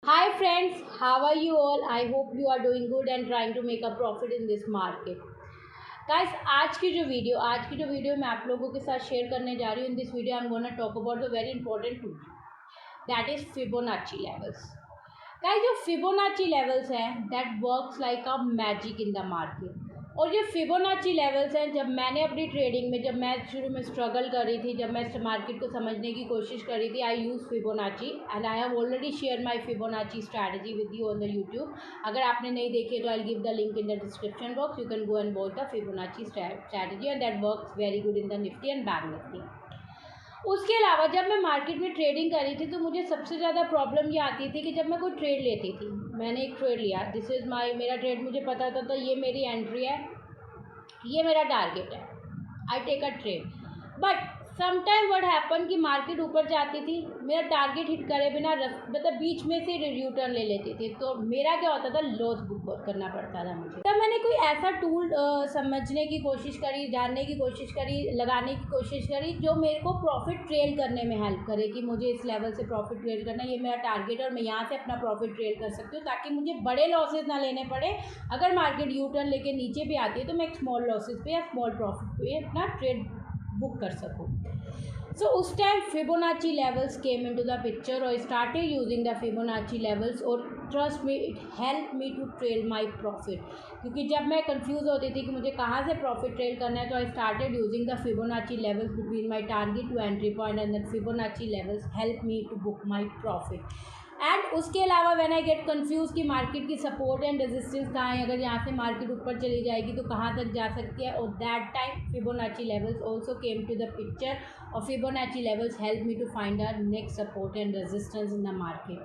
Hi friends, how are you all? I hope you are doing good and trying to make a profit in this market. Guys, आज की जो video मैं आप लोगों के साथ शेयर करने जा रही हूँ. In this video I am gonna talk about the very important tool, that is Fibonacci levels. Guys, जो फिबोनाची लेवल्स हैं that works like a magic in the market. और ये फिबोनाची लेवल्स हैं, जब मैंने अपनी ट्रेडिंग में, जब मैं शुरू में स्ट्रगल कर रही थी, जब मैं मार्केट को समझने की कोशिश कर रही थी, I use Fibonacci and I have already share my Fibonacci strategy with you on the YouTube. अगर आपने नहीं देखी तो I give the link in the description box. You can go and watch the Fibonacci strategy and that works very good in the Nifty and bank Nifty. उसके अलावा जब मैं market में ट्रेडिंग कर रही थी तो मुझे सबसे ज़्यादा प्रॉब्लम ये आती थी कि जब मैं कोई ट्रेड लेती थी, मैंने एक ट्रेड लिया, दिस इज़ माई, मेरा ट्रेड मुझे पता था, तो ये मेरी एंट्री है, ये मेरा टारगेट है, I take a trade. But sometime what happen कि मार्केट ऊपर जाती थी, मेरा टारगेट हिट करे बिना मतलब बीच में से रिटर्न ले लेती थी, तो मेरा क्या होता था, लॉस बुक करना पड़ता था मुझे. तब मैंने कोई ऐसा टूल समझने की कोशिश करी, जानने की कोशिश करी, लगाने की कोशिश करी जो मेरे को प्रॉफिट ट्रेल करने में हेल्प करे कि मुझे इस लेवल से प्रॉफिट ट्रेल करना, ये मेरा टारगेट है और मैं यहाँ से अपना प्रॉफिट ट्रेल कर सकती हूँ, ताकि मुझे बड़े लॉसेज ना लेने पड़े. अगर मार्केट यू टर्न लेके नीचे भी आती है तो मैं एक स्मॉल लॉसेज पे या स्मॉल प्रॉफिट पे अपना ट्रेड बुक कर सकूँ. So उस time Fibonacci levels came into the picture और started using the Fibonacci levels. और trust me, it help me to trail my profit. क्योंकि जब मैं कंफ्यूज होती थी कि मुझे कहाँ से प्रॉफिट ट्रेल करना है, तो I started using the Fibonacci levels between my target to entry point and the Fibonacci levels help me to book my profit. And उसके अलावा व्हेन आई गेट कंफ्यूज कि मार्केट की सपोर्ट एंड रेजिस्टेंस कहाँ है, अगर यहाँ से market ऊपर चली जाएगी तो कहाँ तक जा सकती है, और that time Fibonacci levels also came to the picture. और Fibonacci levels help me to find the next support and resistance in the market.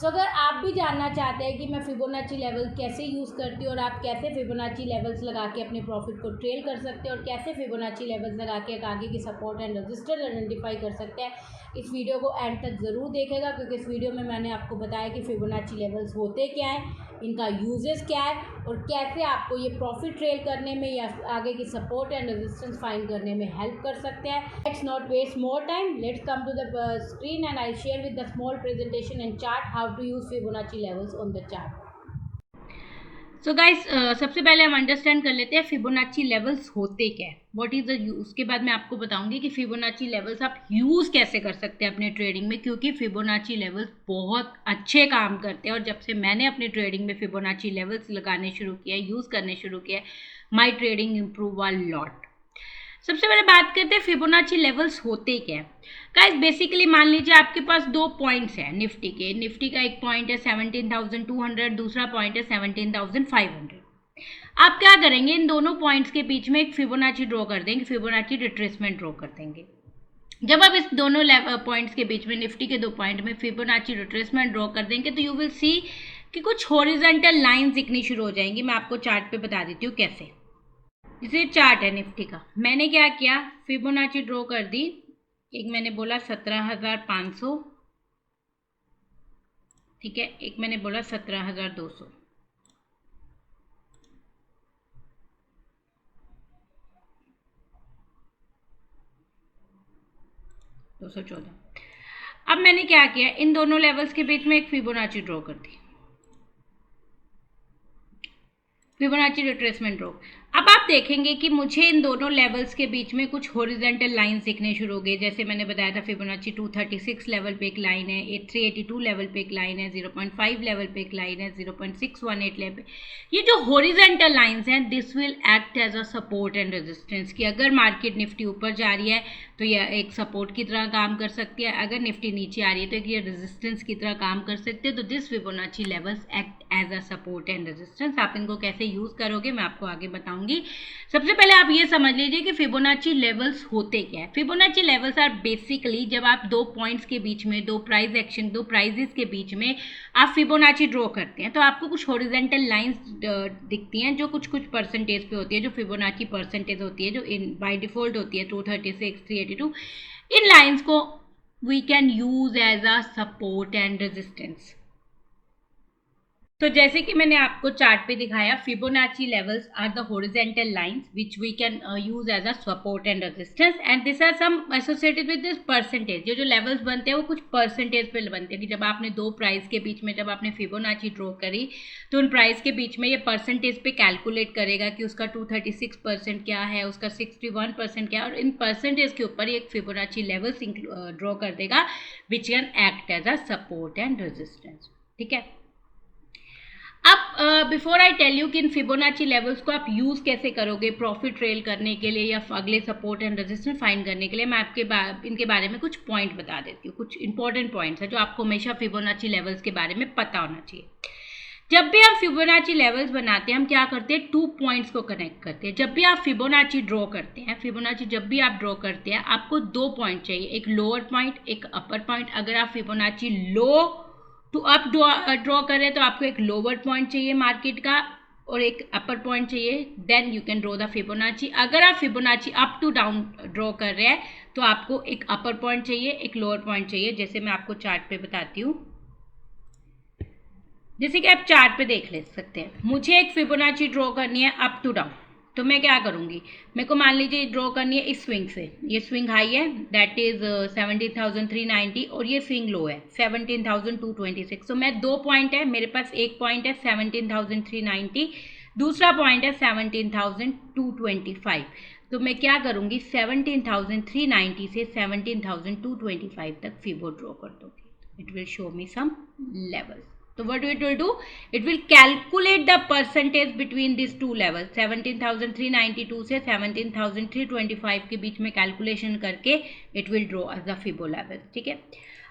So अगर आप भी जानना चाहते हैं कि मैं फिबोनाची लेवल कैसे यूज़ करती हूँ और आप कैसे फिबोनाची लेवल्स लगा के अपने प्रॉफिट को ट्रेल कर सकते हैं और कैसे फिबोनाची लेवल्स लगा के आगे की सपोर्ट एंड रजिस्टर आइडेंटिफाई कर सकते हैं, इस वीडियो को एंड तक ज़रूर देखेगा, क्योंकि इस वीडियो में मैंने आपको बताया कि फिबोनाची लेवल्स होते क्या हैं, इनका यूजेस क्या है और कैसे आपको ये प्रॉफिट ट्रेल करने में या आगे की सपोर्ट एंड रेजिस्टेंस फाइंड करने में हेल्प कर सकते हैं. Let's not waste more time, let's come to the screen and I share with the small presentation and chart how to use Fibonacci levels on the chart. So guys, सबसे पहले हम understand कर लेते हैं Fibonacci levels होते क्या है, what is the. उसके बाद मैं आपको बताऊंगी कि फिबोनाची लेवल्स आप यूज़ कैसे कर सकते हैं अपने ट्रेडिंग में, क्योंकि फिबोनाची लेवल्स बहुत अच्छे काम करते हैं. और जब से मैंने अपने ट्रेडिंग में फिबोनाची लेवल्स लगाने शुरू किया, यूज़ करने शुरू किया, my trading improve a lot. सबसे पहले बात करते हैं फिबोनाची लेवल्स होते क्या है. गाइस, बेसिकली मान लीजिए आपके पास दो पॉइंट्स हैं निफ्टी के. निफ्टी का एक पॉइंट है 17,200, दूसरा पॉइंट है 17,500. आप क्या करेंगे, इन दोनों पॉइंट्स के बीच में एक फिबोनाची ड्रॉ कर देंगे, फिबोनाची रिट्रेसमेंट ड्रॉ कर देंगे. जब आप इस दोनों पॉइंट्स के बीच में, निफ्टी के दो पॉइंट में फिबोनाची रिट्रेसमेंट ड्रॉ कर देंगे, तो यू विल सी कि कुछ हॉरिजॉन्टल लाइंस दिखनी शुरू हो जाएंगी. मैं आपको चार्ट पे बता देती हूँ कैसे. जैसे चार्ट है निफ्टी का, मैंने क्या किया, फिबोनाची ड्रॉ कर दी. एक मैंने बोला 17,500, ठीक है, एक मैंने बोला 17,200. अब मैंने क्या किया, इन दोनों लेवल्स के बीच में एक फिबोनाची ड्रॉ कर दी, फिबोनाची रिट्रेसमेंट ड्रॉ. अब आप देखेंगे कि मुझे इन दोनों लेवल्स के बीच में कुछ हॉरिजॉन्टल लाइंस दिखने शुरू हो गए. जैसे मैंने बताया था, फिबोनाची 236 लेवल पे एक लाइन है, 382 लेवल पे एक लाइन है, 0.5 लेवल पे एक लाइन है, 0.618 लेवल पे. ये जो हॉरिजॉन्टल लाइंस हैं, this will act as a support and resistance, कि अगर मार्केट निफ्टी ऊपर जा रही है तो यह एक सपोर्ट की तरह काम कर सकती है, अगर निफ्टी नीचे आ रही है तो ये रेजिस्टेंस की तरह काम कर सकते हैं. तो this Fibonacci levels act as a support and resistance. आप इनको कैसे यूज़ करोगे मैं आपको आगे बताऊंगी. सबसे पहले आप ये समझ लीजिए कि फिबोनाची लेवल्स होते क्या है. फिबोनाची लेवल्स आर बेसिकली जब आप दो पॉइंट्स के बीच में, दो प्राइजेस के बीच में आप फिबोनाची ड्रॉ करते हैं, तो आपको कुछ हॉरिजॉन्टल लाइंस दिखती हैं जो कुछ परसेंटेज पे होती है, जो फिबोनाची परसेंटेज होती है, जो इन बाय डिफॉल्ट होती है 236, 382. इन लाइंस को we can use as a support and resistance. तो जैसे कि मैंने आपको चार्ट पे दिखाया, Fibonacci levels are the horizontal lines which we can use as a support and resistance, and this are some associated with this percentage. जो levels बनते हैं वो कुछ परसेंटेज पे बनते हैं कि जब आपने दो प्राइस के बीच में जब आपने फिबोनाची ड्रॉ करी तो उन प्राइस के बीच में ये परसेंटेज पे कैलकुलेट करेगा कि उसका 236% क्या है, उसका 61% क्या है, और इन परसेंटेज के ऊपर एक फिबोनाची लेवल्स ड्रॉ कर देगा which can act as a support and resistance. ठीक है। अब बिफोर आई टेल यू कि इन फिबोनाची लेवल्स को आप यूज़ कैसे करोगे प्रॉफिट ट्रेल करने के लिए या अगले सपोर्ट एंड रेजिस्टेंस फाइंड करने के लिए, मैं आपके इनके बारे में कुछ पॉइंट बता देती हूँ। कुछ इंपॉर्टेंट पॉइंट्स है जो आपको हमेशा फिबोनाची लेवल्स के बारे में पता होना चाहिए। जब भी आप फिबोनाची लेवल्स बनाते हैं हम क्या करते हैं, 2 पॉइंट्स को कनेक्ट करते हैं। जब भी आप फिबोनाची ड्रॉ करते हैं, फिबोनाची जब भी आप ड्रॉ करते हैं आपको 2 पॉइंट चाहिए, एक लोअर पॉइंट एक अपर पॉइंट। अगर आप Fibonacci low to up draw करें तो आपको एक लोअर पॉइंट चाहिए मार्केट का और एक अपर पॉइंट चाहिए, then you can draw the Fibonacci. अगर आप Fibonacci up to down draw कर रहे हैं तो आपको एक अपर पॉइंट चाहिए एक लोअर पॉइंट चाहिए। जैसे मैं आपको चार्ट पे बताती हूँ, जैसे कि आप चार्ट पे देख ले सकते हैं, मुझे एक फिबोनाची ड्रॉ करनी है अप टू डाउन, तो मैं क्या करूँगी, मेरे को मान लीजिए ड्रॉ करनी है इस स्विंग से। ये स्विंग हाई है दैट इज़ 17,390 और ये स्विंग लो है 17,226। तो मैं 2 पॉइंट है मेरे पास, एक पॉइंट है 17,390, दूसरा पॉइंट है 17,225। तो मैं क्या करूँगी 17,390 से 17,225 तक फिबो ड्रॉ कर दूँगी। It will show me some levels. So what it will do? It will calculate the percentage between these two levels, 17,392 से 17,325 के बीच में कैलकुलेशन करके it will draw as the Fibo level। ठीक है।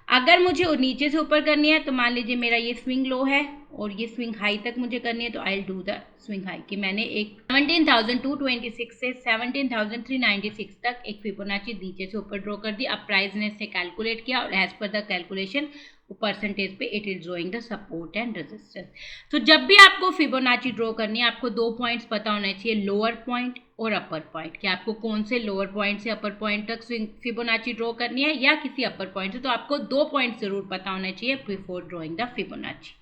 अगर मुझे नीचे से ऊपर करनी है तो मान लीजिए मेरा ये स्विंग लो है और ये स्विंग हाई तक मुझे करनी है, तो I do the swing high कि मैंने एक 17,226 से 17,396 तक एक फिबोनाची नीचे से ऊपर ड्रॉ कर दी। अब प्राइस ने इससे कैलकुलेट किया और as per the calculation percentage पे it is drawing the support and resistance. तो जब भी आपको फिबोनाची ड्रॉ करनी है आपको 2 पॉइंट्स पता होने चाहिए, लोअर पॉइंट और अपर पॉइंट, कि आपको कौन से लोअर पॉइंट से अपर पॉइंट तक फिबोनाची ड्रॉ करनी है या किसी अपर पॉइंट से। तो आपको 2 पॉइंट जरूर पता होने चाहिए बिफोर ड्रॉइंग द फिबोनाची।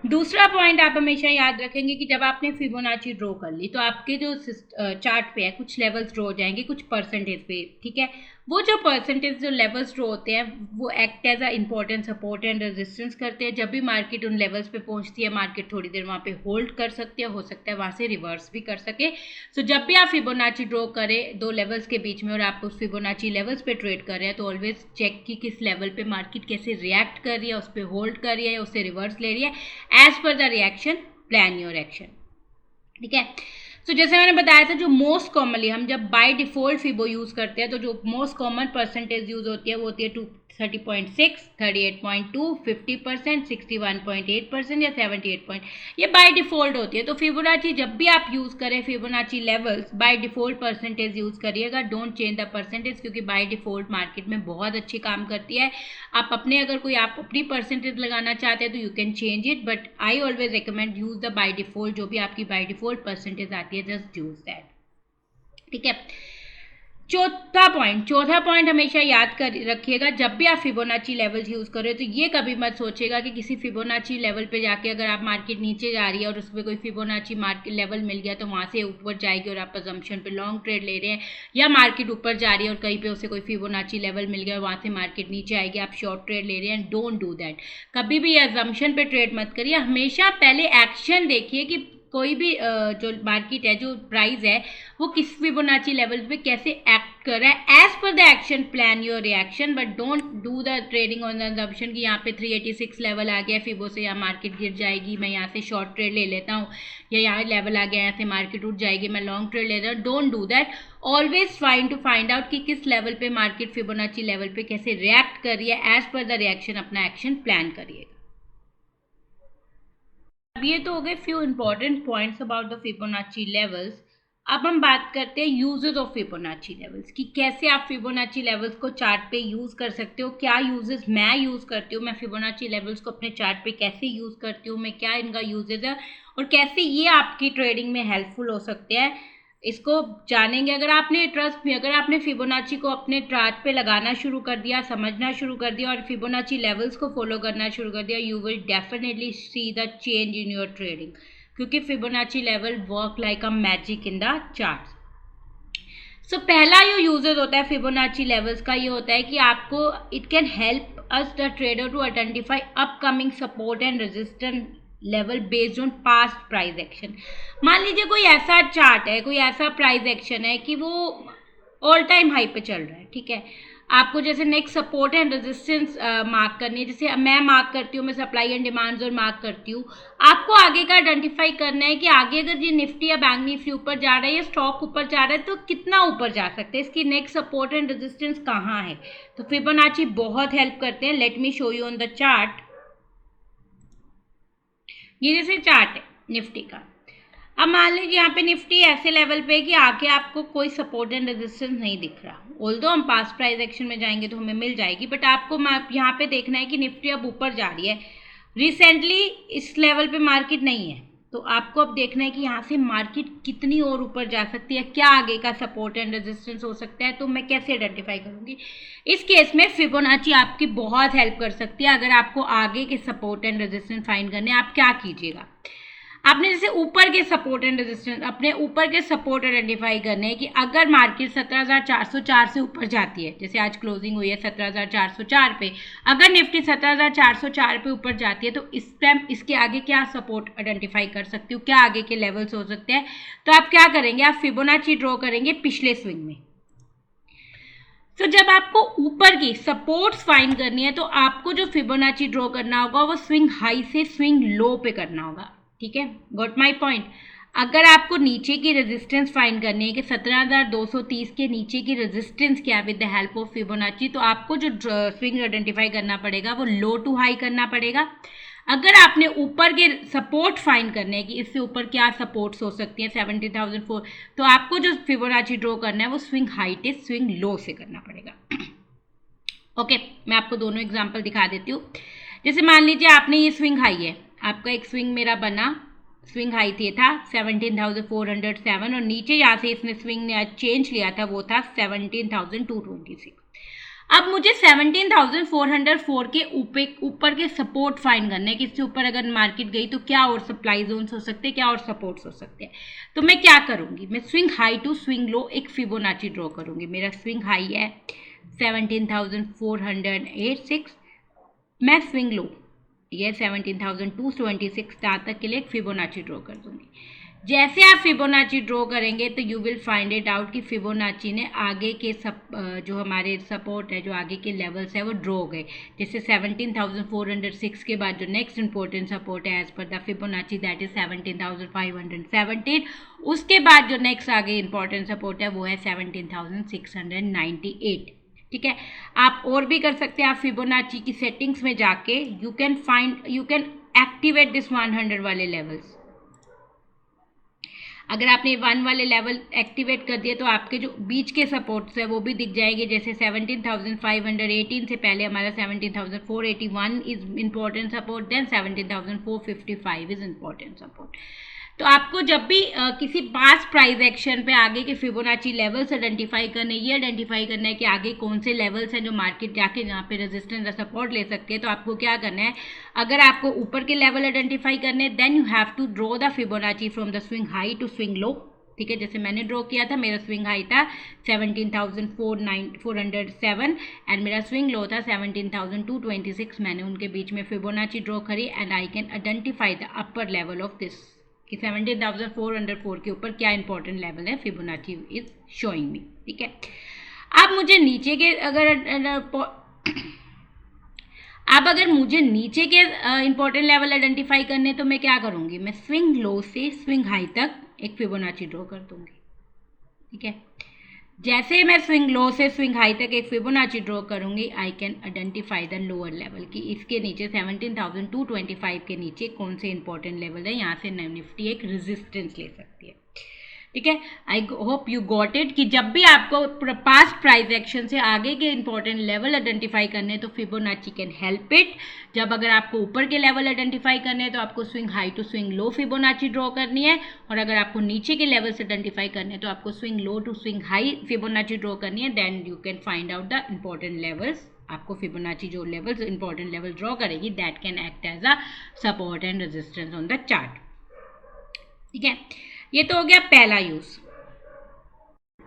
दूसरा पॉइंट आप हमेशा याद रखेंगे कि जब आपने फिबोनाची ड्रॉ कर ली तो आपके जो चार्ट पे है कुछ लेवल्स ड्रॉ हो जाएंगे कुछ परसेंटेज पे। ठीक है। वो जो परसेंटेज जो लेवल्स ड्रॉ होते हैं वो act as a important support and resistance करते हैं। जब भी मार्केट उन लेवल्स पे पहुंचती है मार्केट थोड़ी देर वहाँ पे होल्ड कर सकती है, हो सकता है वहाँ से रिवर्स भी कर सके। सो जब भी आप फिबोनाची ड्रॉ करें 2 लेवल्स के बीच में और आप उस फिबोनाची लेवल्स पे ट्रेड कर रहे हैं तो ऑलवेज चेक कि किस लेवल पे मार्केट कैसे रिएक्ट कर रही है, उस पर होल्ड कर रही है या उससे रिवर्स ले रही है। As per the reaction plan your action. ठीक है। तो जैसे मैंने बताया था जो मोस्ट कॉमनली हम जब बाय डिफॉल्ट फिबो यूज करते हैं तो जो मोस्ट कॉमन परसेंटेज यूज होती है वो होती है 30.6, 38.2, 50%, 61.8% या 78 ये बाय डिफॉल्ट होती है। तो फिबोनाची जब भी आप यूज करें Fibonacci levels by default percentage use करिएगा, डोंट चेंज द परसेंटेज, क्योंकि बाय डिफॉल्ट मार्केट में बहुत अच्छी काम करती है। आप अपने अगर कोई आप अपनी परसेंटेज लगाना चाहते हैं तो you can change it, but I always recommend use the by default, जो भी आपकी बाय डिफॉल्ट परसेंटेज आती है जस्ट यूज दैट। ठीक है। चौथा पॉइंट हमेशा याद कर रखिएगा, जब भी आप फिबोनाची लेवल्स यूज करें तो ये कभी मत सोचेगा कि किसी फिबोनाची लेवल पे जाके अगर आप मार्केट नीचे जा रही है और उसमें कोई फिबोनाची मार्केट लेवल मिल गया तो वहाँ से ऊपर जाएगी और आप अजम्पशन पे लॉन्ग ट्रेड ले रहे हैं, या मार्केट ऊपर जा रही है और कहीं पे उसे कोई फिबोनाची लेवल मिल गया और वहाँ से मार्केट नीचे आएगी आप शॉर्ट ट्रेड ले रहे हैं। Don't do that. कभी भी अजम्पशन पे ट्रेड मत करिए, हमेशा पहले एक्शन देखिए कि कोई भी जो मार्केट है जो प्राइस है वो किस फिबोनाची लेवल पे कैसे एक्ट कर रहा है। As per the action plan your reaction, but don't do the trading on the assumption कि यहाँ पे 386 लेवल आ गया फिबो से यहाँ मार्केट गिर जाएगी, मैं यहाँ से शॉर्ट ट्रेड ले लेता हूँ, या यहाँ लेवल आ गया यहाँ से मार्केट उठ जाएगी मैं लॉन्ग ट्रेड ले रहा हूँ। Don't do that. Always trying to find out कि किस लेवल पे मार्केट फिबोनाची लेवल पे कैसे रिएक्ट कर रही है, एज पर द रिएक्शन अपना एक्शन प्लान करिएगा। अब ये तो हो गए few important points about the Fibonacci levels. अब हम बात करते हैं यूजेस ऑफ फिबोनाची लेवल्स कि कैसे आप फिबोनाची लेवल्स को चार्ट पे यूज़ कर सकते हो, क्या यूजेस मैं यूज़ करती हूँ, मैं फिबोनाची लेवल्स को अपने चार्ट पे कैसे यूज़ करती हूँ, मैं क्या इनका यूजेस है और कैसे ये आपकी ट्रेडिंग में हेल्पफुल हो सकते हैं। इसको जानेंगे। अगर आपने ट्रस्ट में, अगर आपने फिबोनाची को अपने चार्ट पे लगाना शुरू कर दिया, समझना शुरू कर दिया और फिबोनाची लेवल्स को फॉलो करना शुरू कर दिया, you will definitely see the change in your trading, क्योंकि Fibonacci level work like a magic in the chart. So पहला जो यूजेस होता है फिबोनाची लेवल्स का, ये होता है कि आपको it can help us the trader to identify upcoming support and resistance level based on past price action. मान लीजिए कोई ऐसा चार्ट है, कोई ऐसा प्राइस एक्शन है कि वो ऑल टाइम हाई पे चल रहा है, ठीक है, आपको जैसे next support and resistance mark करनी है, जैसे मैं मार्क करती हूँ, मैं सप्लाई एंड डिमांड्स और मार्क करती हूँ। आपको आगे का आइडेंटिफाई करना है कि आगे अगर ये निफ्टी या बैंक निफ्टी ऊपर जा रहा है या स्टॉक ऊपर जा रहा है तो कितना ऊपर जा सकते हैं, इसकी नेक्स्ट सपोर्ट एंड रेजिस्टेंस कहाँ है। तो फिबोनाची बहुत हेल्प करते हैं। Let me show you on the chart. ये जैसे चार्ट है निफ्टी का, अब मान लीजिए यहाँ पे निफ्टी ऐसे लेवल पे कि आगे आपको कोई सपोर्ट एंड रेजिस्टेंस नहीं दिख रहा। ऑल्दो हम पास्ट प्राइस एक्शन में जाएंगे तो हमें मिल जाएगी, बट आपको यहाँ पे देखना है कि निफ्टी अब ऊपर जा रही है। रिसेंटली इस लेवल पे मार्केट नहीं है, तो आपको अब देखना है कि यहाँ से मार्केट कितनी और ऊपर जा सकती है, क्या आगे का सपोर्ट एंड रेजिस्टेंस हो सकता है, तो मैं कैसे आइडेंटिफाई करूँगी। इस केस में फिबोनाची आपकी बहुत हेल्प कर सकती है। अगर आपको आगे के सपोर्ट एंड रेजिस्टेंस फाइंड करने, आप क्या कीजिएगा, आपने जैसे ऊपर के सपोर्ट एंड रेजिस्टेंस, अपने ऊपर के सपोर्ट आइडेंटिफाई करने हैं कि अगर मार्केट 17,404 से ऊपर जाती है, जैसे आज क्लोजिंग हुई है 17,404 पे, अगर निफ्टी 17,404 पे ऊपर जाती है तो इस टाइम इसके आगे क्या सपोर्ट आइडेंटिफाई कर सकती हूँ, क्या आगे के लेवल्स हो सकते हैं। तो आप क्या करेंगे, आप फिबोनाची ड्रॉ करेंगे पिछले स्विंग में। तो जब आपको ऊपर की सपोर्ट्स फाइंड करनी है तो आपको जो फिबोनाची ड्रॉ करना होगा वो स्विंग हाई से स्विंग लो पे करना होगा, ठीक है, गॉट माई पॉइंट। अगर आपको नीचे की रेजिस्टेंस फाइंड करनी है कि 17,230 के नीचे की रेजिस्टेंस क्या है with the help of Fibonacci, तो आपको जो स्विंग आइडेंटिफाई करना पड़ेगा वो लो टू हाई करना पड़ेगा। अगर आपने ऊपर के सपोर्ट फाइंड करने हैं कि इससे ऊपर क्या सपोर्ट्स हो सकती हैं 17,004, तो आपको जो फिबोनाची ड्रॉ करना है वो स्विंग हाई से स्विंग लो से करना पड़ेगा। ओके, मैं आपको दोनों एग्जांपल दिखा देती हूँ। जैसे मान लीजिए आपने ये स्विंग हाई है, आपका एक स्विंग मेरा बना, स्विंग हाई थे था 17,407 और नीचे यहाँ से इसने स्विंग ने आज चेंज लिया था वो था 17,226। अब मुझे 17,404 के ऊपर के सपोर्ट फाइंड करने हैं कि इससे ऊपर अगर मार्केट गई तो क्या और सप्लाई जोन्स हो सकते हैं, क्या और सपोर्ट्स हो सकते हैं। तो मैं क्या करूँगी, मैं swing high to swing low एक फिबोनाची ड्रॉ करूँगी। मेरा स्विंग हाई है 17,486, मैं स्विंग लो ये 17,226 तक के लिए एक फिबोनाची ड्रॉ कर दूँगी। जैसे आप फिबोनाची ड्रॉ करेंगे तो you will find it out कि फिबोनाची ने आगे के जो हमारे सपोर्ट है, जो आगे के लेवल्स है वो ड्रॉ हो गए। जैसे 17,406 के बाद जो नेक्स्ट इंपॉर्टेंट सपोर्ट है as per the Fibonacci that is 17,517। उसके बाद जो नेक्स्ट आगे इंपॉर्टेंट सपोर्ट है वो है 17,698, ठीक है। आप और भी कर सकते हैं, आप फिबोनाची की सेटिंग्स में जाके यू कैन एक्टिवेट दिस 100 वाले लेवल्स। अगर आपने 1 वाले लेवल एक्टिवेट कर दिए तो आपके जो बीच के सपोर्ट्स है वो भी दिख जाएंगे। जैसे 17,518 से पहले हमारा 17,481 is important support, then 17,455 is important support. तो आपको जब भी किसी पास्ट प्राइस एक्शन पे आगे के फिबोनाची लेवल्स आइडेंटिफाई करने, ये आइडेंटिफाई करना है कि आगे कौन से लेवल्स हैं जो मार्केट जाके जहाँ पे रेजिस्टेंस या सपोर्ट ले सकते हैं, तो आपको क्या करना है, अगर आपको ऊपर के लेवल आइडेंटिफाई करने then you have to draw the Fibonacci from the swing high to swing low, ठीक है। जैसे मैंने ड्रॉ किया था, मेरा स्विंग हाई था 17,407 एंड मेरा स्विंग लो था 17,226। मैंने उनके बीच में फिबोनाची ड्रॉ करी and I can identify the upper level of this कि 17,404 के ऊपर क्या इंपॉर्टेंट लेवल है, फिबोनाची इज शोइंग मी, ठीक है। अब मुझे नीचे के अगर मुझे नीचे के इंपॉर्टेंट लेवल आइडेंटिफाई करने तो मैं क्या करूँगी, मैं स्विंग लो से स्विंग हाई तक एक फिबोनाची ड्रॉ कर दूँगी, ठीक है। जैसे मैं स्विंग लो से स्विंग हाई तक एक फिबोनाची ड्रॉ करूंगी, I can identify the lower level की इसके नीचे 17,225 के नीचे कौन से इंपॉर्टेंट लेवल है, यहाँ से निफ्टी एक रेजिस्टेंस ले सकती है। ठीक है, I hope you got it कि जब भी आपको पास्ट प्राइस एक्शन से आगे के इंपॉर्टेंट लेवल आइडेंटिफाई करने हैं तो फिबोनाची कैन हेल्प इट। जब अगर आपको ऊपर के लेवल आइडेंटिफाई करने हैं तो आपको swing high to swing low Fibonacci draw करनी है, और अगर आपको नीचे के लेवल से आइडेंटिफाई करने हैं तो आपको swing low to swing high Fibonacci draw करनी है। Then you can find out the important levels. आपको फिबोनाची जो लेवल्स इंपॉर्टेंट लेवल ड्रॉ करेगी that can act as a support and resistance on the chart. ठीक है, ये तो हो गया पहला use.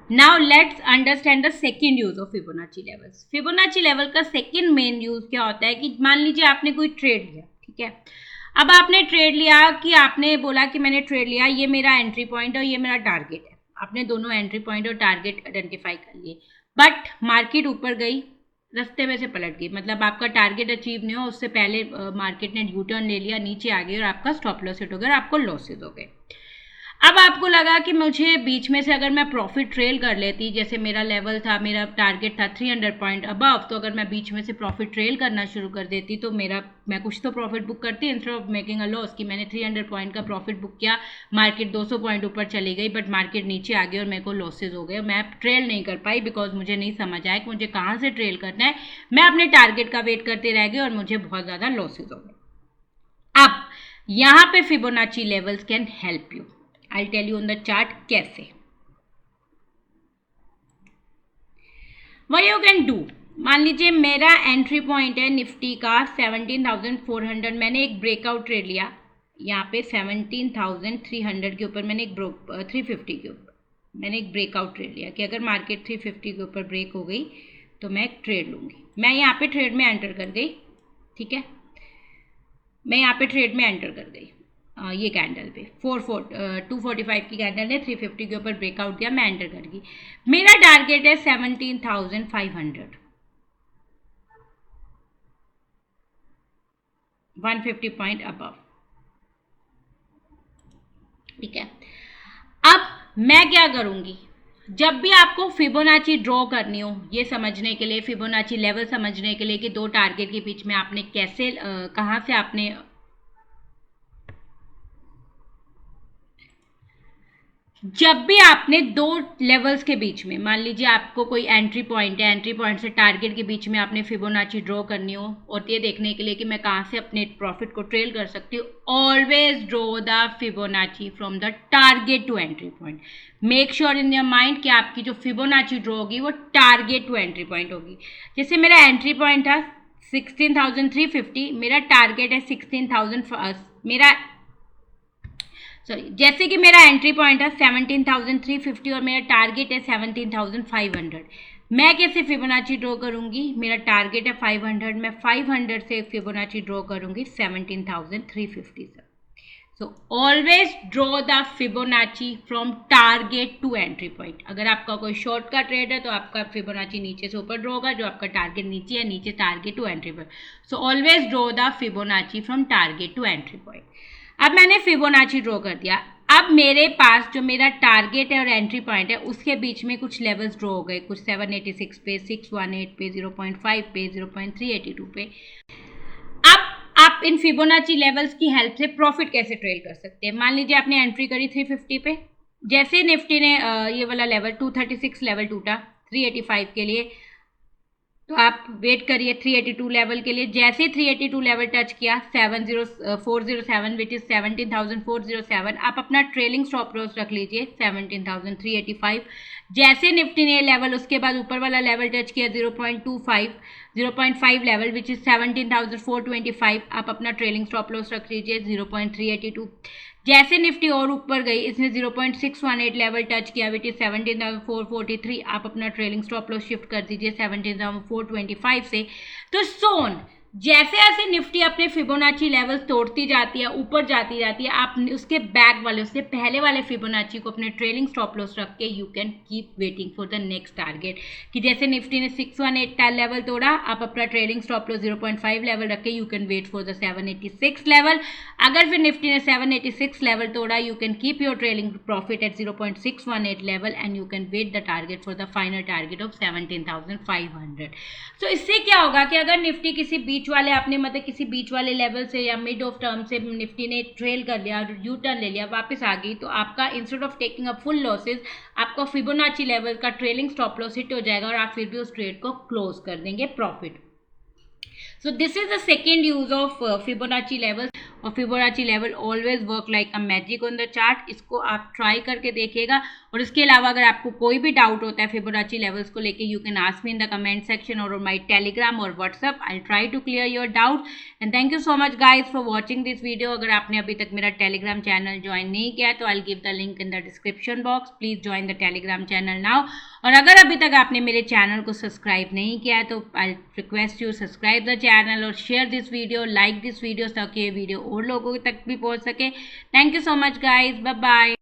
Now let's understand the second use of Fibonacci levels. Fibonacci level का सेकेंड मेन यूज क्या होता है कि मान लीजिए आपने कोई ट्रेड लिया, ठीक है, अब आपने ट्रेड लिया कि आपने बोला कि मैंने ट्रेड लिया, ये मेरा एंट्री पॉइंट और ये मेरा टारगेट है। आपने दोनों एंट्री पॉइंट और टारगेट आइडेंटिफाई कर लिए, बट मार्केट ऊपर गई, रास्ते में से पलट गई, मतलब आपका टारगेट अचीव नहीं हो उससे पहले मार्केट ने यू टर्न ले लिया, नीचे आ गई और आपका स्टॉप लॉस हिट हो गया, आपको लॉसेज हो गए। अब आपको लगा कि मुझे बीच में से अगर मैं प्रॉफिट ट्रेल कर लेती, जैसे मेरा लेवल था, मेरा टारगेट था 300 पॉइंट अबव, तो अगर मैं बीच में से प्रॉफिट ट्रेल करना शुरू कर देती तो मैं कुछ तो प्रॉफिट बुक करती instead of making a loss कि मैंने 300 पॉइंट का प्रॉफिट बुक किया, मार्केट 200 पॉइंट ऊपर चली गई बट मार्केट नीचे आ गई और मेरे को लॉसेज हो गए। मैं ट्रेल नहीं कर पाई बिकॉज मुझे नहीं समझ आया कि मुझे कहाँ से ट्रेल करना है, मैं अपने टारगेट का वेट करते रह गई और मुझे बहुत ज़्यादा लॉसेज हो गए। अब यहाँ पे Fibonacci levels can help you. I'll tell you on the chart कैसे। What you can do, मान लीजिए मेरा एंट्री पॉइंट है निफ्टी का 17,400, मैंने एक ब्रेकआउट ट्रेड लिया यहाँ पे 17,300 के ऊपर, मैंने एक 350 के ऊपर मैंने एक ब्रेकआउट ट्रेड लिया कि अगर मार्केट 350 के ऊपर ब्रेक हो गई तो मैं एक ट्रेड लूँगी। मैं यहाँ पे ट्रेड में एंटर कर गई, ठीक है, मैं यहाँ पे ट्रेड में एंटर कर गई, ये कैंडल पे 245 की कैंडल ने 350 के ऊपर ब्रेकआउट दिया, मैं एंटर कर गई। मेरा टारगेट है 17,500, 150 पॉइंट अबव, ठीक है। अब मैं क्या करूंगी, जब भी आपको फिबोनाची ड्रॉ करनी हो, ये समझने के लिए, फिबोनाची लेवल समझने के लिए कि दो टारगेट के बीच में आपने कैसे कहाँ से आपने जब भी आपने दो लेवल्स के बीच में, मान लीजिए आपको कोई एंट्री पॉइंट है, एंट्री पॉइंट से टारगेट के बीच में आपने फिबोनाची ड्रॉ करनी हो और ये देखने के लिए कि मैं कहाँ से अपने प्रॉफिट को ट्रेल कर सकती हूँ, always draw the Fibonacci from the target to entry point. Make sure in your mind कि आपकी जो फिबोनाची ड्रॉ होगी वो टारगेट टू एंट्री पॉइंट होगी। जैसे मेरा एंट्री पॉइंट था 16,350, मेरा टारगेट है 16,000, जैसे कि मेरा एंट्री पॉइंट है 17,350 और मेरा टारगेट है 17,500। मैं कैसे फिबोनाची ड्रॉ करूंगी, मेरा टारगेट है 500, मैं 500 से फिबोनाची ड्रॉ करूंगी 17,350 से। So always draw the Fibonacci from target to entry point. अगर आपका कोई शॉर्ट का ट्रेड है तो आपका फिबोनाची नीचे से ऊपर ड्रॉ होगा, जो आपका टारगेट नीचे है, नीचे target to entry point. So always draw the Fibonacci from target to entry point. अब मैंने फिबोनाची ड्रॉ कर दिया, अब मेरे पास जो मेरा टारगेट है और एंट्री पॉइंट है उसके बीच में कुछ लेवल्स ड्रॉ हो गए, कुछ 786 पे, 618 पे, 0.5 पे, 0.382 पे। अब आप इन फिबोनाची लेवल्स की हेल्प से प्रॉफिट कैसे ट्रेल कर सकते हैं। मान लीजिए आपने एंट्री करी 350 पे, जैसे निफ्टी ने ये वाला लेवल 236 लेवल टूटा 385 के लिए, तो आप वेट करिए 382 लेवल के लिए। जैसे 382 लेवल टच किया 407 विच इज 17,407, आप अपना ट्रेलिंग स्टॉप लॉस रख लीजिए 17,385। जैसे निफ्टी ने लेवल उसके बाद ऊपर वाला लेवल टच किया 0.5 लेवल विच इज 17,425, आप अपना ट्रेलिंग स्टॉप लॉस रख लीजिए 0.382। जैसे निफ्टी और ऊपर गई, इसने 0.618 लेवल टच किया विच इज 17,443, आप अपना ट्रेलिंग स्टॉप लॉस शिफ्ट कर दीजिए 17,425 से। तो सोन जैसे जैसे निफ्टी अपने फिबोनाची लेवल तोड़ती जाती है, ऊपर जाती जाती है, आप उसके बैक वाले, उससे पहले वाले फिबोनाची को अपने ट्रेलिंग स्टॉप लॉस रख के you can keep waiting for the next target. कि जैसे निफ्टी ने 618 लेवल तोड़ा, आप अपना ट्रेलिंग स्टॉप लॉस 0.5 लेवल रख के you can wait for the 786 level. अगर फिर निफ्टी ने 786 लेवल तोड़ा, you can keep your trailing profit at 0.618 level and you can wait the target for the final target of 17,500। So इससे क्या होगा कि अगर निफ्टी किसी बीच बीच वाले आपने मतलब किसी बीच वाले लेवल से या मिड ऑफ टर्म से निफ्टी ने ट्रेल कर लिया, यू टर्न ले लिया, वापस आ गई, तो आपका instead of taking a full losses आपका फिबोनाची लेवल का ट्रेलिंग स्टॉप लॉस हिट हो जाएगा और आप फिर भी उस ट्रेड को क्लोज कर देंगे profit. So this is the second use of Fibonacci levels और Fibonacci level always work like a magic on the chart। इसको आप ट्राई करके देखिएगा और इसके अलावा अगर आपको कोई भी डाउट होता है Fibonacci levels को लेके you can ask me in the comment section और माई टेलीग्राम और WhatsApp. I try to clear your doubt and thank you so much guys for watching this video. अगर आपने अभी तक मेरा टेलीग्राम चैनल ज्वाइन नहीं किया तो I give the link in the description box, please join the Telegram channel now. और अगर अभी तक आपने मेरे चैनल को सब्सक्राइब नहीं किया है तो I request you subscribe the channel और share this video, like this video ताकि ये वीडियो और लोगों तक भी पहुंच सके। Thank you so much guys, bye bye.